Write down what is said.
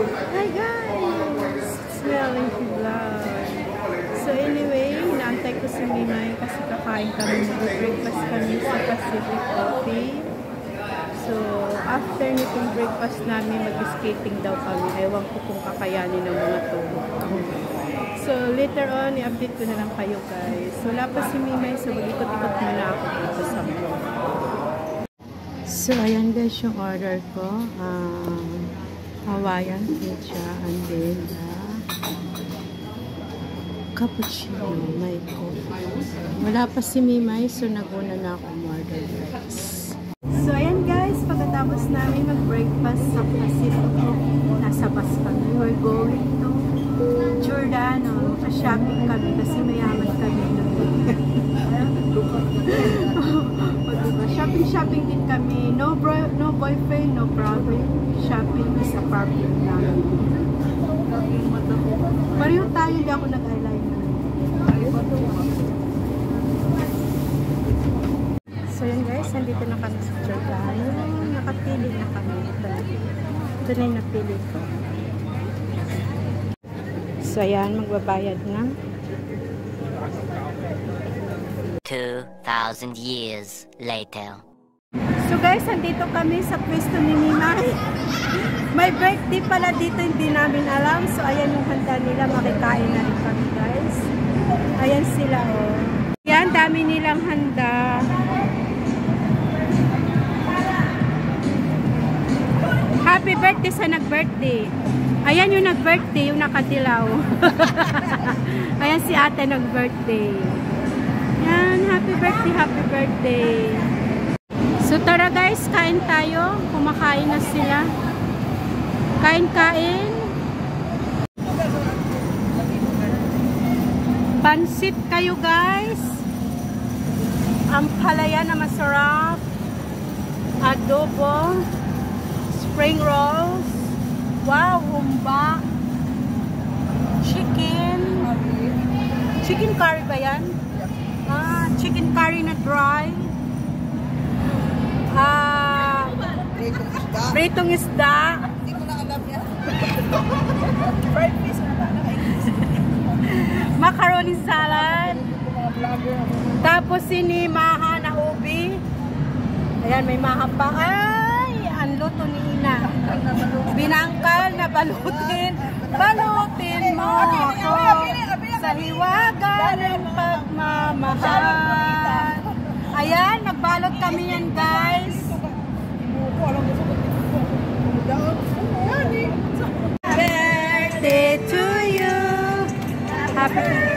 Hi guys! Smelling vlog. So anyway, inaantay ko si Mimay kasi kakain kami. Mag-breakfast kami sa Pacific Coffee. So after nitong breakfast namin, mag-skating daw kami. Ewan ko kung kakayanin ng mga to. So later on, i-update ko na lang kayo guys. So wala pa si Mimay, so mag-ikot-ikot muna ako dito sa mall. So ayan guys yung order ko. Hawaiian pizza and then cappuccino, my coffee. Wala pa si Mimay, so naguna na ako order guys. So ayan guys, pagkatapos namin mag-breakfast sa Pacific, nasa bus kami. We're going to Giordano. Pa-shopping kami kasi mayaman kami. Shopping din kami. No boyfriend, no problem. Shopping is a problem namin. Pareho tayo, hindi ako nag-eyeliner. So yun guys, nandito na kami sa Giordano. Nakapili na kami. Ito na yung napili ko. So ayan, magbabayad na. 2,000 years later. So guys, nandito kami sa pwesto ni Mimay. May birthday pala dito, hindi namin alam. So ayan yung handa nila, makikain na rin kami guys. Ayan sila oh. Yan, dami nilang handa. Happy birthday sa nag-birthday. Ayan yung nag-birthday, yung nakadilaw. Ayan si ate nag-birthday. Yan, happy birthday, happy birthday. So tara guys, kain tayo. Kumakain na sila. Kain-kain. Pansit kayo guys. Ampalaya na masarap. Adobo. Spring rolls. Wow, humba. Chicken. Chicken curry ba yan? Chicken curry na dry. Pritong isda. Hindi ko na alam yan. Fried fish na ba? Macaroni salad. Tapos ini maha na ubi. Ayan, may maha pa. Ay, ang luto ni Ina. Binangkal na balutin. Balutin mo ako sa hiwaga ng pagmamahal. Ayan, nagbalot kami yan guys. Birthday to you. Happy birthday.